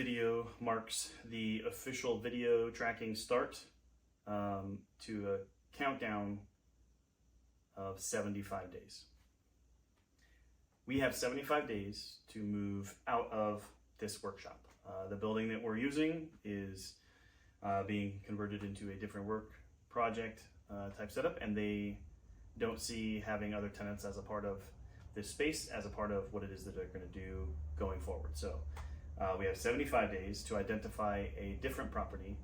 video marks the official video tracking start to a countdown of 75 days. We have 75 days to move out of this workshop. The building that we're using is being converted into a different work project type setup, and they don't see having other tenants as a part of this space as a part of what it is that they're going to do going forward. So we have 75 days to identify a different property,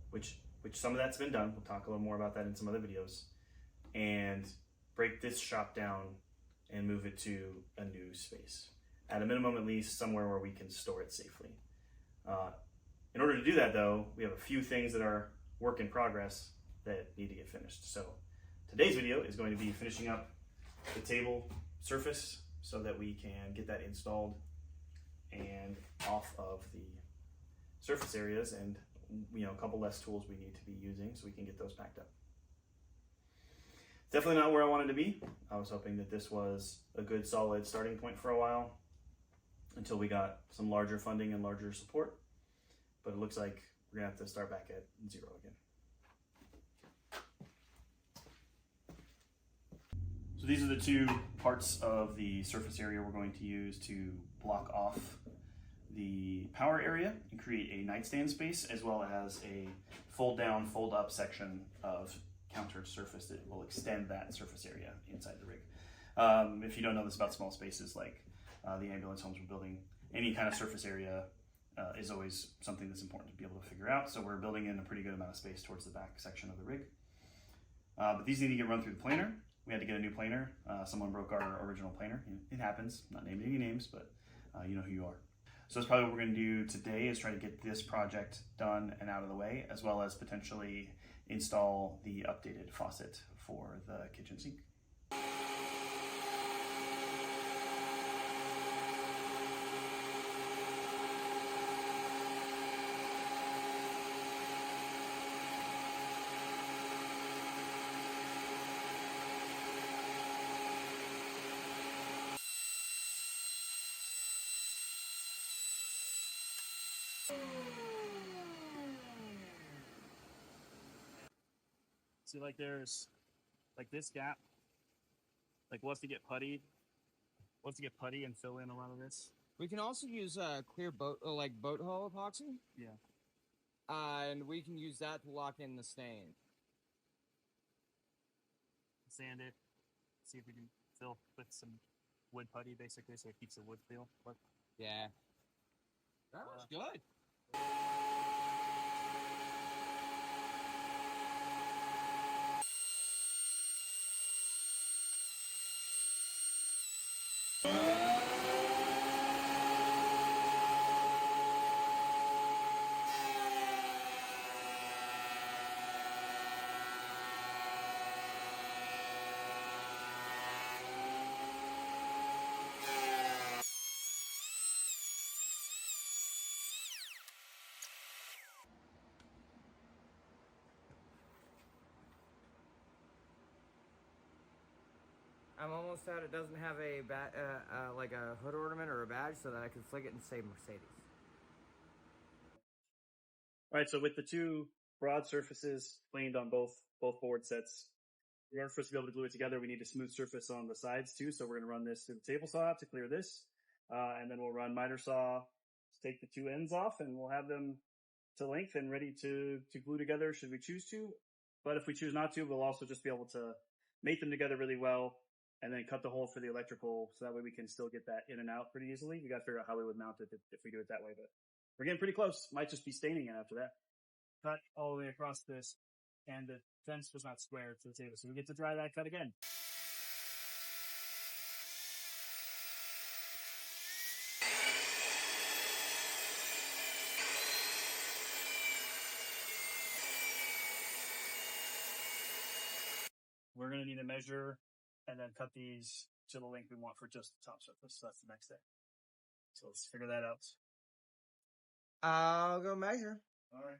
which some of that's been done. We'll talk a little more about that in some other videos, and break this shop down and move it to a new space. At a minimum, at least somewhere where we can store it safely. In order to do that though, we have a few things that are work in progress that need to get finished. So today's video is going to be finishing up the table surface so that we can get that installed and off of the surface areas, and a couple less tools we need to be using so we can get those packed up. Definitely not where I wanted to be. I was hoping that this was a good solid starting point for a while until we got some larger funding and larger support, but it looks like we're gonna have to start back at zero again. So these are the two parts of the surface area we're going to use to block off the power area and create a nightstand space, as well as a fold down, fold up section of counter surface that will extend that surface area inside the rig. If you don't know this about small spaces like the ambulance homes we're building, any kind of surface area is always something that's important to be able to figure out. So we're building in a pretty good amount of space towards the back section of the rig. But these need to get run through the planer. We had to get a new planer. Someone broke our original planer. It happens, not naming any names, but you know who you are. So that's probably what we're gonna do today, is try to get this project done and out of the way, as well as potentially install the updated faucet for the kitchen sink. See, like there's like this gap, like wants to get putty and fill in a lot of this. We can also use clear boat, like boat hull epoxy. Yeah. And we can use that to lock in the stain. Sand it. See if we can fill with some wood putty, basically, so it keeps the wood feel. But yeah, that looks good. I'm almost out. It doesn't have a like a hood ornament or a badge, so that I can flick it and say Mercedes. all right, so with the two broad surfaces planed on both board sets, in order for us to be able to glue it together, we need a smooth surface on the sides too. So we're going to run this through the table saw to clear this, and then we'll run miter saw to take the two ends off, and we'll have them to length and ready to glue together should we choose to. But if we choose not to, we'll also just be able to mate them together really well, and then cut the hole for the electrical, so that way we can still get that in and out pretty easily. We got to figure out how we would mount it if we do it that way, but we're getting pretty close. Might just be staining it after that. Cut all the way across this, and the fence was not square to the table, so we get to dry that cut again. We're going to need to measure and then cut these to the length we want for just the top surface. So that's the next step. So let's figure that out. I'll go measure. All right.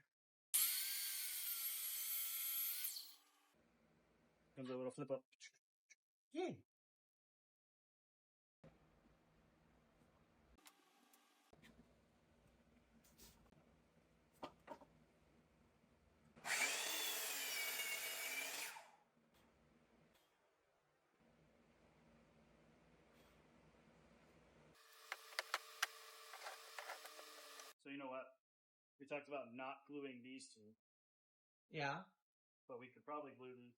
Comes a little flip up. Yeah. know what? We talked about not gluing these two, Yeah. but we could probably glue these.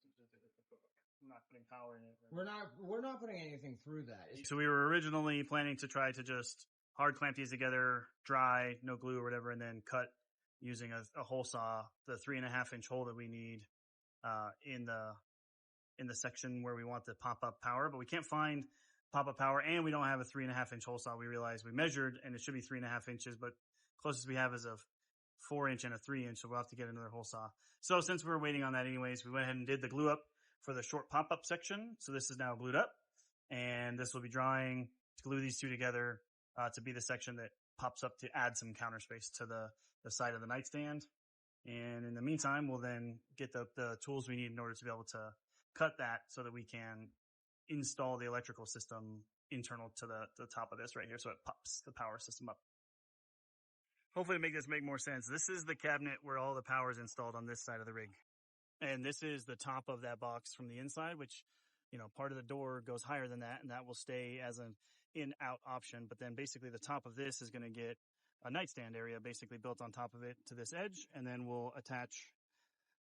I'm not putting power in it. We're not putting anything through that. So we were originally planning to try to just hard clamp these together, dry, no glue or whatever, and then cut using a hole saw, the 3.5-inch hole that we need in the section where we want the pop-up power, but we can't find pop-up power, and we don't have a 3.5-inch hole saw. We realized we measured, and it should be 3.5 inches, but closest we have is a 4-inch and a 3-inch, so we'll have to get another hole saw. So since we were waiting on that anyways, we went ahead and did the glue up for the short pop-up section. So this is now glued up, and this will be drying to glue these two together to be the section that pops up to add some counter space to the side of the nightstand. And in the meantime, we'll then get the tools we need in order to be able to cut that so that we can install the electrical system internal to the top of this right here. So it pops the power system up. Hopefully to make this make more sense, this is the cabinet where all the power is installed on this side of the rig. And this is the top of that box from the inside, which, you know, part of the door goes higher than that, and that will stay as an in-out option. But then basically the top of this is going to get a nightstand area basically built on top of it to this edge. And then we'll attach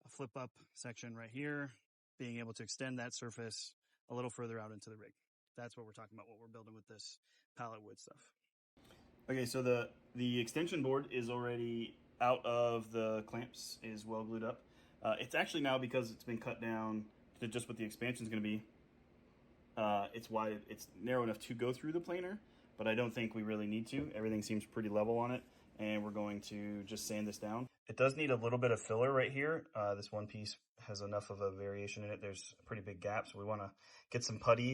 a flip up section right here, being able to extend that surface a little further out into the rig. That's what we're talking about, what we're building with this pallet wood stuff. Okay, so the extension board is already out of the clamps, is well glued up. It's actually now, because it's been cut down to just what the expansion is going to be, it's wide, it's narrow enough to go through the planer, but I don't think we really need to. Everything seems pretty level on it, and we're going to just sand this down. It does need a little bit of filler right here. This one piece has enough of a variation in it. There's a pretty big gap, so we want to get some putty